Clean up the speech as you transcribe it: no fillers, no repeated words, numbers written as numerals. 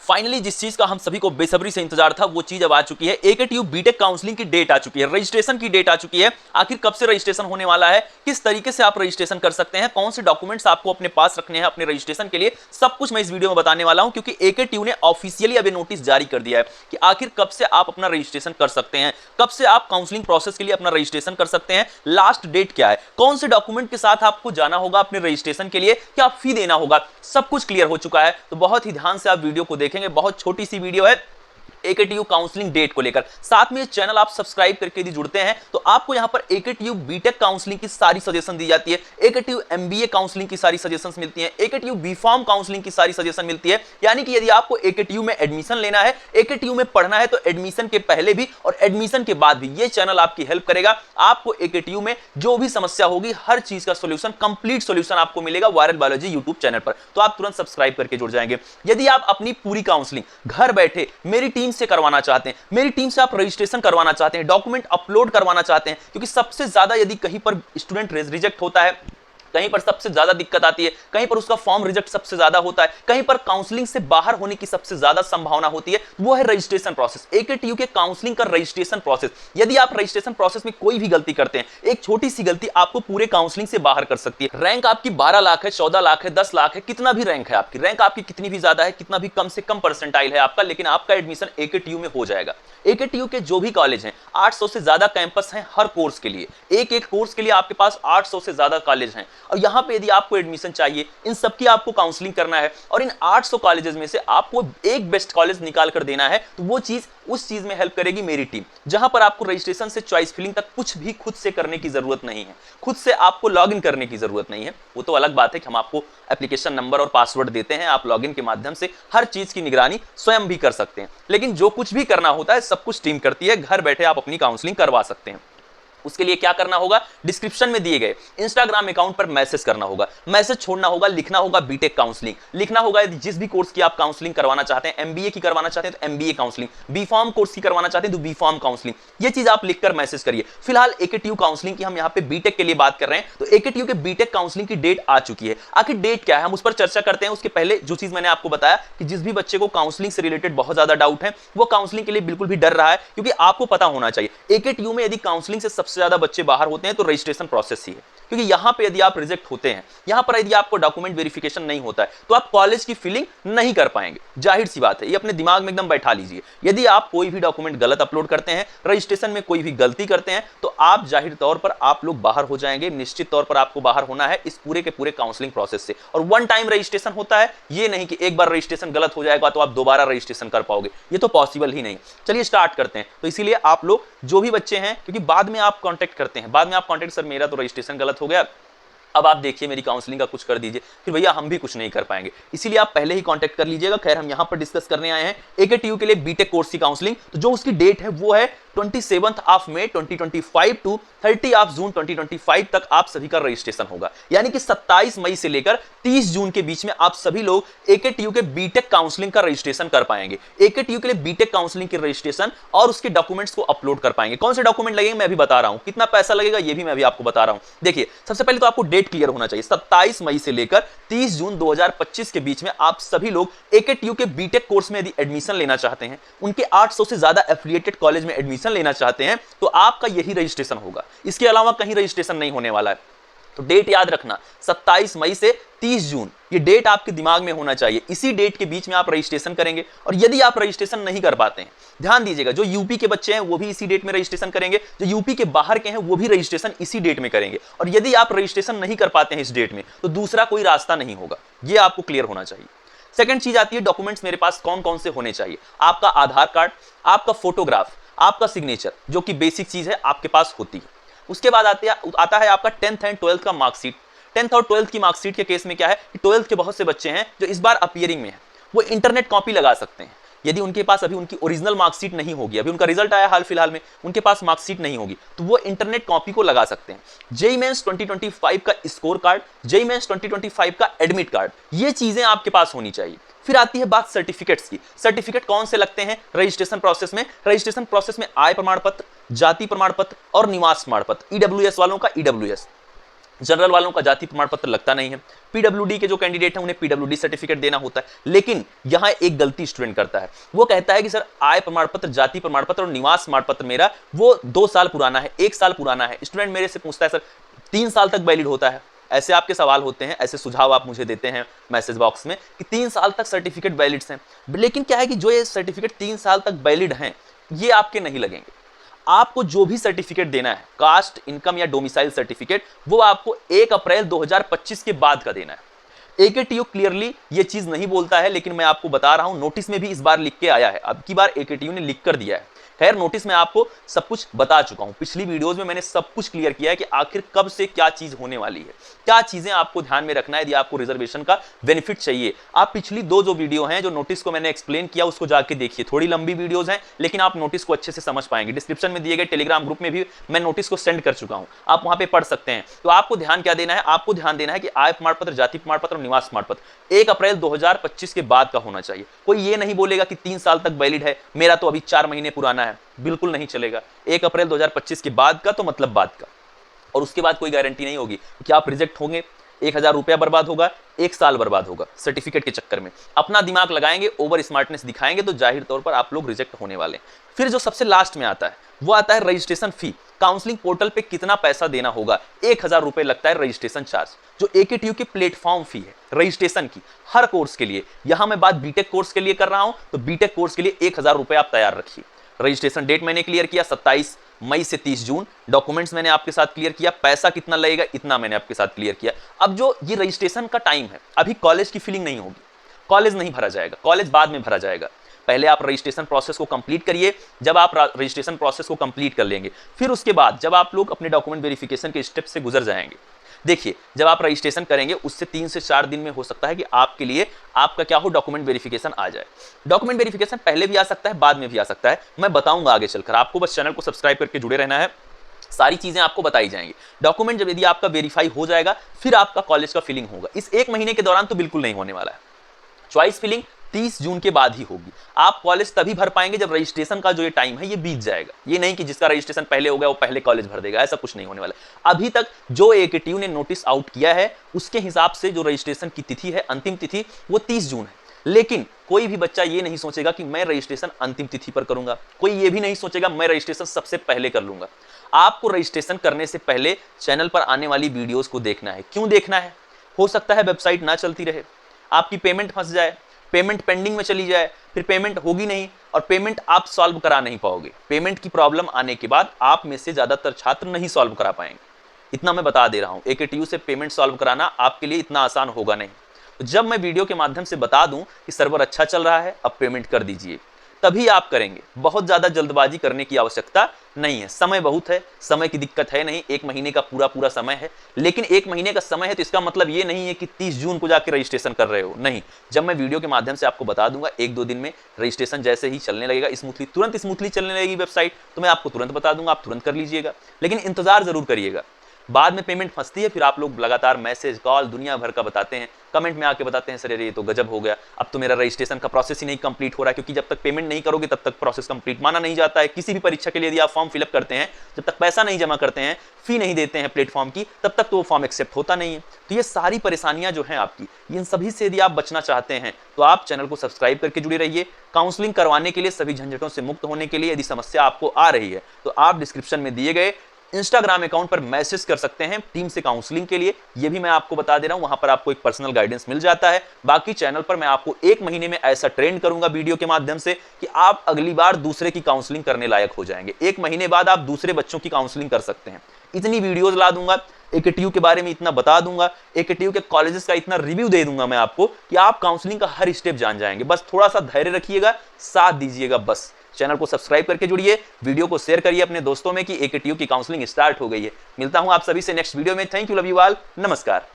Finally जिस चीज का हम सभी को बेसब्री से इंतजार था वो चीज अब आ चुकी है। एकेटीयू बीटेक काउंसलिंग की डेट आ चुकी है, रजिस्ट्रेशन की डेट आ चुकी है। आखिर कब से रजिस्ट्रेशन होने वाला है, किस तरीके से आप रजिस्ट्रेशन कर सकते हैं, कौन से डॉक्यूमेंट्स आपको अपने पास रखने हैं अपने रजिस्ट्रेशन के लिए, सब कुछ मैं इस वीडियो में बताने वाला हूं। क्योंकि एकेटीयू ने ऑफिशियली अभी नोटिस जारी कर दिया है कि आखिर कब से आप अपना रजिस्ट्रेशन कर सकते हैं, कब से आप काउंसलिंग प्रोसेस के लिए अपना रजिस्ट्रेशन कर सकते हैं, लास्ट डेट क्या है, कौन से डॉक्यूमेंट के साथ आपको जाना होगा अपने रजिस्ट्रेशन के लिए, क्या फी देना होगा, सब कुछ क्लियर हो चुका है। तो बहुत ही ध्यान से आप वीडियो को देखेंगे। बहुत छोटी सी वीडियो है एकेटीयू काउंसलिंग डेट को लेकर। साथ में चैनल आप सब्सक्राइब करके यदि जुड़ते हैं तो आपको यहां पर एकेटीयू बीटेक काउंसलिंग की सारी सजेशन दी जाती है, एकेटीयू एमबीए काउंसलिंग की सारी सजेशंस मिलती हैं, एकेटीयू बीफार्म काउंसलिंग की सारी सजेशन मिलती है। यानी कि यदि आपको एकेटीयू में एडमिशन लेना है, एकेटीयू में पढ़ना है, तो एडमिशन के पहले भी और एडमिशन के बाद भी ये चैनल आपकी हेल्प करेगा। आपको एकेटीयू में जो भी समस्या होगी हर चीज का सोल्यूशन, कंप्लीट सोल्यूशन आपको मिलेगा वायरल बायोलॉजी यूट्यूब चैनल पर। तो आप तुरंत सब्सक्राइब करके जुड़ जाएंगे। यदि आप अपनी पूरी काउंसलिंग घर बैठे मेरी टीम से करवाना चाहते हैं, मेरी टीम से आप रजिस्ट्रेशन करवाना चाहते हैं, डॉक्यूमेंट अपलोड करवाना चाहते हैं, क्योंकि सबसे ज्यादा यदि कहीं पर स्टूडेंट रिजेक्ट होता है, कहीं पर सबसे ज्यादा दिक्कत आती है, कहीं पर उसका फॉर्म रिजेक्ट सबसे ज्यादा होता है, कहीं पर काउंसलिंग से बाहर होने की सबसे ज्यादा संभावना होती है, वो है रजिस्ट्रेशन प्रोसेस। एकेटीयू के काउंसलिंग का रजिस्ट्रेशन प्रोसेस। यदि आप रजिस्ट्रेशन प्रोसेस में कोई भी गलती करते हैं, एक छोटी सी गलती आपको पूरे काउंसलिंग से बाहर कर सकती है। रैंक आपकी 12 लाख है, 14 लाख है, 10 लाख है, कितना भी रैंक है आपकी, रैंक आपकी कितनी भी ज्यादा है, कितना भी कम से कम परसेंटाइल है आपका, लेकिन आपका एडमिशन एकेटीयू में हो जाएगा। एकेटीयू के जो भी कॉलेज हैं, 800 से ज्यादा कैंपस हैं हर कोर्स के लिए, एक एक कोर्स के लिए आपके पास 800 से ज्यादा कॉलेज हैं। और यहां पे यदि आपको एडमिशन चाहिए, इन सबकी आपको काउंसलिंग करना है और इन 800 कॉलेजेस में से आपको एक बेस्ट कॉलेज निकाल कर देना है, तो वो चीज उस चीज में हेल्प करेगी मेरी टीम, जहां पर आपको रजिस्ट्रेशन से चॉइस फिलिंग तक कुछ भी खुद से करने की जरूरत नहीं है, खुद से आपको लॉगिन करने की जरूरत नहीं है। वो तो अलग बात है कि हम आपको एप्लीकेशन नंबर और पासवर्ड देते हैं, आप लॉगिन के माध्यम से हर चीज की निगरानी स्वयं भी कर सकते हैं। लेकिन जो कुछ भी करना होता है सब कुछ टीम करती है, घर बैठे आप अपनी काउंसलिंग करवा सकते हैं। उसके लिए क्या करना होगा, डिस्क्रिप्शन में दिए गए इंस्टाग्राम अकाउंट पर मैसेज करना होगा, मैसेज छोड़ना होगा, लिखना होगा बीटेक काउंसलिंग, लिखना होगा यदि जिस भी कोर्स की आप काउंसलिंग करवाना चाहते हैं, एमबीए की करवाना चाहते हैं तो एमबीए काउंसलिंग, बीफार्म कोर्स की करवाना चाहते हैं तो बीफार्म काउंसलिंग, ये चीज आप लिखकर मैसेज करिए। फिलहाल एकेटीयू काउंसलिंग की हम यहाँ पे बीटेक के लिए बात कर रहे हैं, तो एकेटीयू के बीटेक काउंसलिंग की डेट आ चुकी है। आखिर डेट क्या है हम उस पर चर्चा करते हैं। उसके पहले जो चीज मैंने आपको बताया कि जिस भी बच्चे को काउंसलिंग से रिलेटेड बहुत ज्यादा डाउट है, वो काउंसलिंग के लिए बिल्कुल भी डर रहा है, क्योंकि आपको पता होना चाहिए एकेटीयू में यदि काउंसलिंग से सबसे ज्यादा बच्चे बाहर होते हैं तो रजिस्ट्रेशन प्रोसेस ही है। क्योंकि यहां पे यदि आप रिजेक्ट होते हैं, यहां पर यदि आपको डॉक्यूमेंट वेरिफिकेशन नहीं होता है, तो आप कॉलेज की फिलिंग नहीं कर पाएंगे। जाहिर सी बात है, ये अपने दिमाग में एकदम बैठा लीजिए। यदि आप कोई भी डॉक्यूमेंट गलत अपलोड करते हैं, रजिस्ट्रेशन में कोई भी गलती करते हैं, तो आप जाहिर तौर पर आप लोग बाहर हो जाएंगे। निश्चित तौर पर आपको बाहर होना है इस पूरे के पूरे काउंसलिंग प्रोसेस से। और वन टाइम रजिस्ट्रेशन होता है, ये नहीं कि एक बार रजिस्ट्रेशन गलत हो जाएगा तो आप दोबारा रजिस्ट्रेशन कर पाओगे, ये तो पॉसिबल ही नहीं। चलिए स्टार्ट करते हैं। तो इसीलिए आप लोग जो भी बच्चे हैं, क्योंकि बाद में आप कॉन्टेक्ट करते हैं, बाद में आप कॉन्टेक्ट, सर मेरा तो रजिस्ट्रेशन गलत हो गया, अब आप देखिए मेरी काउंसलिंग का कुछ कर दीजिए, फिर भैया हम भी कुछ नहीं कर पाएंगे। इसीलिए आप पहले ही कांटेक्ट कर लीजिएगा। खैर हम यहां पर डिस्कस करने आए हैं एकेटीयू के लिए बीटेक कोर्स की काउंसलिंग। तो जो उसकी डेट है वो है 27 of May 2025 to 30 of June 2025 तक आप सभी का रजिस्ट्रेशन होगा। यानी कि 27 मई से लेकर 30 जून के बीच में आप सभी लोग एकेटीयू के बीटेक काउंसलिंग का रजिस्ट्रेशन कर पाएंगे। एकेटीयू के लिए बीटेक काउंसलिंग के रजिस्ट्रेशन और उसके डॉक्यूमेंट्स को अपलोड कर पाएंगे। कौन से डॉक्यूमेंट लगेंगे मैं भी बता रहा हूं, कितना पैसा लगेगा ये भी मैं भी आपको बता रहा हूं। देखिए सबसे पहले तो आपको डेट क्लियर होना चाहिए। 27 मई से लेकर 30 जून 2025 के बीच में आप सभी लोग एकेटीयू के बीटेक कोर्स में यदि एडमिशन लेना चाहते हैं, उनके 800 से ज्यादा एफिलिएटेड कॉलेज में एडमिशन लेना चाहते हैं, तो आपका यही रजिस्ट्रेशन होगा। इसके अलावा कहीं रजिस्ट्रेशन नहीं होने वाला है। तो डेट याद रखना 27 मई से 30 जून, ये डेट आपके दिमाग में होना चाहिए। इसी डेट के बीच में आप रजिस्ट्रेशन करेंगे। और यदि आप रजिस्ट्रेशन नहीं कर पाते हैं, ध्यान दीजिएगा, जो यूपी के बच्चे हैं वो भी इसी डेट में रजिस्ट्रेशन करेंगे, जो यूपी के बाहर के हैं वो भी रजिस्ट्रेशन इसी डेट में करेंगे। और यदि आप रजिस्ट्रेशन नहीं कर पाते हैं इस डेट में, तो दूसरा कोई रास्ता नहीं होगा। ये आपको क्लियर होना चाहिए। सेकंड चीज आती है डॉक्यूमेंट्स मेरे पास कौन कौन से होने चाहिए। आपका आधार कार्ड, आपका फोटोग्राफ, आपका सिग्नेचर, जो कि बेसिक चीज है आपके पास होती है। उसके बाद आता है आपका 10th एंड 12th का मार्कशीट। 10th और 12th की मार्कशीट के केस में क्या है कि 12th के बहुत से बच्चे हैं जो इस बार अपीयरिंग में हैं, वो इंटरनेट कॉपी लगा सकते हैं। यदि उनके पास अभी उनकी ओरिजिनल मार्कशीट नहीं होगी, अभी उनका रिजल्ट आया हाल फिलहाल में, उनके पास मार्कशीट नहीं होगी, तो वो इंटरनेट कॉपी को लगा सकते हैं। जेईई मेंस 2025 का स्कोर कार्ड, जेईई मेंस 2025 का एडमिट कार्ड, ये चीजें आपके पास होनी चाहिए। फिर आती है बात सर्टिफिकेट्स की। सर्टिफिकेट कौन से लगते हैं रजिस्ट्रेशन प्रोसेस में? रजिस्ट्रेशन प्रोसेस में आय प्रमाण पत्र, जाति प्रमाण पत्र और निवास प्रमाण पत्र, ईडब्ल्यूएस वालों का ईडब्ल्यूएस, जनरल वालों का जाति प्रमाण पत्र लगता नहीं है। पीडब्ल्यूडी के जो कैंडिडेट हैं उन्हें पीडब्ल्यूडी सर्टिफिकेट देना होता है। लेकिन यहां एक गलती स्टूडेंट करता है, वो कहता है कि सर आय प्रमाण पत्र, जाति प्रमाण पत्र और निवास प्रमाण पत्र मेरा वो 2 साल पुराना है, 1 साल पुराना है। स्टूडेंट मेरे से पूछता है सर 3 साल तक वैलिड होता है? ऐसे आपके सवाल होते हैं, ऐसे सुझाव आप मुझे देते हैं मैसेज बॉक्स में कि 3 साल तक सर्टिफिकेट वैलिड हैं। लेकिन क्या है कि जो ये सर्टिफिकेट 3 साल तक वैलिड हैं ये आपके नहीं लगेंगे। आपको जो भी सर्टिफिकेट देना है, कास्ट, इनकम या डोमिसाइल सर्टिफिकेट, वो आपको 1 अप्रैल 2025 के बाद का देना है। एकेटीयू क्लियरली ये चीज नहीं बोलता है, लेकिन मैं आपको बता रहा हूं, नोटिस में भी इस बार लिख के आया है। अब की बार एकेटीयू ने लिख कर दिया है। खैर, नोटिस में आपको सब कुछ बता चुका हूं, पिछली वीडियोस में मैंने सब कुछ क्लियर किया है कि आखिर कब से क्या चीज होने वाली है, क्या चीजें आपको ध्यान में रखना है यदि आपको रिजर्वेशन का बेनिफिट चाहिए। आप पिछली 2 जो वीडियो हैं, जो नोटिस को मैंने एक्सप्लेन किया, उसको जाके देखिए। थोड़ी लंबी वीडियोस हैं, लेकिन आप नोटिस को अच्छे से समझ पाएंगे। डिस्क्रिप्शन में दिए गए टेलीग्राम ग्रुप में भी मैं नोटिस को सेंड कर चुका हूं, आप वहां पे पढ़ सकते हैं। तो आपको ध्यान क्या देना है? आपको ध्यान देना है कि आय प्रमाण पत्र, जाति प्रमाण पत्र और निवास प्रमाण पत्र 1 अप्रैल 2025 के बाद का होना चाहिए। कोई ये नहीं बोलेगा कि 3 साल तक वैलिड है, मेरा तो अभी 4 महीने पुराना है, बिल्कुल नहीं चलेगा। 1 अप्रैल 2025 के बाद का तो मतलब बाद का, और उसके बाद कोई गारंटी नहीं होगी कि आप रिजेक्ट होंगे। 1000 रुपया बर्बाद होगा, 1 साल बर्बाद होगा सर्टिफिकेट के चक्कर में। अपना दिमाग लगाएंगे, ओवर स्मार्टनेस दिखाएंगे तो जाहिर तौर पर आप लोग रिजेक्ट होने वाले हैं। फिर जो सबसे लास्ट में आता है वो आता है रजिस्ट्रेशन फी। काउंसलिंग पोर्टल पे कितना पैसा देना होगा? 1000 रुपए लगता है रजिस्ट्रेशन चार्ज, जो एकेटीयू की प्लेटफॉर्म फी है रजिस्ट्रेशन की, हर कोर्स के लिए। यहां मैं बात बीटेक कोर्स के लिए कर रहा हूं, तो बीटेक कोर्स के लिए 1000 रुपए आप तैयार रखिए। रजिस्ट्रेशन डेट मैंने क्लियर किया 27 मई से 30 जून। डॉक्यूमेंट्स मैंने आपके साथ क्लियर किया, पैसा कितना लगेगा इतना मैंने आपके साथ क्लियर किया। अब जो ये रजिस्ट्रेशन का टाइम है, अभी कॉलेज की फीलिंग नहीं होगी, कॉलेज नहीं भरा जाएगा, कॉलेज बाद में भरा जाएगा। पहले आप रजिस्ट्रेशन प्रोसेस को कंप्लीट करिए। जब आप रजिस्ट्रेशन प्रोसेस को कंप्लीट कर लेंगे, फिर उसके बाद जब आप लोग अपने डॉक्यूमेंट वेरिफिकेशन के स्टेप से गुजर जाएंगे, देखिए जब आप रजिस्ट्रेशन करेंगे उससे 3 से 4 दिन में हो सकता है कि आपके लिए आपका क्या हो, डॉक्यूमेंट वेरिफिकेशन आ जाए। डॉक्यूमेंट वेरिफिकेशन पहले भी आ सकता है, बाद में भी आ सकता है, मैं बताऊंगा आगे चलकर। आपको बस चैनल को सब्सक्राइब करके जुड़े रहना है, सारी चीजें आपको बताई जाएंगी। डॉक्यूमेंट जब यदि आपका वेरीफाई हो जाएगा, फिर आपका कॉलेज का फिलिंग होगा। इस 1 महीने के दौरान तो बिल्कुल नहीं होने वाला है। चॉइस फिलिंग 30 जून के बाद ही होगी। आप कॉलेज तभी भर पाएंगे जब रजिस्ट्रेशन का जो ये टाइम है ये बीत जाएगा। ये नहीं कि जिसका रजिस्ट्रेशन पहले हो गया वो पहले कॉलेज भर देगा, ऐसा कुछ नहीं होने वाला। अभी तक जो एकेटीयू ने नोटिस आउट किया है उसके हिसाब से जो रजिस्ट्रेशन की तिथि है, अंतिम तिथि, वो 30 जून है। लेकिन कोई भी बच्चा ये नहीं सोचेगा कि मैं रजिस्ट्रेशन अंतिम तिथि पर करूंगा, कोई ये भी नहीं सोचेगा मैं रजिस्ट्रेशन सबसे पहले कर लूंगा। आपको रजिस्ट्रेशन करने से पहले चैनल पर आने वाली वीडियोस को देखना है। क्यों देखना है? हो सकता है वेबसाइट ना चलती रहे, आपकी पेमेंट फंस जाए, पेमेंट पेंडिंग में चली जाए, फिर पेमेंट होगी नहीं और पेमेंट आप सॉल्व करा नहीं पाओगे। पेमेंट की प्रॉब्लम आने के बाद आप में से ज्यादातर छात्र नहीं सॉल्व करा पाएंगे, इतना मैं बता दे रहा हूं। एकेटीयू से पेमेंट सॉल्व कराना आपके लिए इतना आसान होगा नहीं। तो जब मैं वीडियो के माध्यम से बता दूं कि सर्वर अच्छा चल रहा है, अब पेमेंट कर दीजिए, तभी आप करेंगे। बहुत ज्यादा जल्दबाजी करने की आवश्यकता नहीं है, समय बहुत है, समय की दिक्कत है नहीं। 1 महीने का पूरा समय है, लेकिन 1 महीने का समय है तो इसका मतलब ये नहीं है कि 30 जून को जाकर रजिस्ट्रेशन कर रहे हो, नहीं। जब मैं वीडियो के माध्यम से आपको बता दूंगा, 1-2 दिन में रजिस्ट्रेशन जैसे ही चलने लगेगा स्मूथली, तुरंत स्मूथली चलने लगेगी वेबसाइट, तो मैं आपको तुरंत बता दूंगा, आप तुरंत कर लीजिएगा। लेकिन इंतजार जरूर करिएगा, बाद में पेमेंट फंसती है, फिर आप लोग लगातार मैसेज, कॉल, दुनिया भर का बताते हैं, कमेंट में आके बताते हैं सर ये तो गजब हो गया, अब तो मेरा रजिस्ट्रेशन का प्रोसेस ही नहीं कंप्लीट हो रहा है। क्योंकि जब तक पेमेंट नहीं करोगे तब तक प्रोसेस कंप्लीट माना नहीं जाता है। किसी भी परीक्षा के लिए यदि आप फॉर्म फिलअप करते हैं, जब तक पैसा नहीं जमा करते हैं, फी नहीं देते हैं प्लेटफॉर्म की, तब तक तो वो फॉर्म एक्सेप्ट होता नहीं है। तो ये सारी परेशानियां जो हैं आपकी, इन सभी से यदि आप बचना चाहते हैं तो आप चैनल को सब्सक्राइब करके जुड़े रहिए। काउंसलिंग करवाने के लिए, सभी झंझटों से मुक्त होने के लिए यदि समस्या आपको आ रही है तो आप डिस्क्रिप्शन में दिए गए इंस्टाग्राम अकाउंट पर मैसेज कर सकते हैं टीम से काउंसलिंग के लिए। ये भी मैं आपको बता दे रहा हूं, वहां पर आपको एक पर्सनल गाइडेंस मिल जाता है। बाकी चैनल पर मैं आपको 1 महीने में ऐसा ट्रेंड करूंगा वीडियो के माध्यम से कि आप अगली बार दूसरे की काउंसलिंग करने लायक हो जाएंगे। 1 महीने बाद आप दूसरे बच्चों की काउंसलिंग कर सकते हैं। इतनी वीडियोज ला दूंगा, एकेटीयू के बारे में इतना बता दूंगा, एकेटीयू के कॉलेजेस का इतना रिव्यू दे दूंगा मैं आपको कि आप काउंसलिंग का हर स्टेप जान जाएंगे। बस थोड़ा सा धैर्य रखिएगा, साथ दीजिएगा बस। चैनल को सब्सक्राइब करके जुड़िए, वीडियो को शेयर करिए अपने दोस्तों में कि एकेटीयू की काउंसलिंग स्टार्ट हो गई है। मिलता हूं आप सभी से नेक्स्ट वीडियो में। Thank you, love you all, नमस्कार।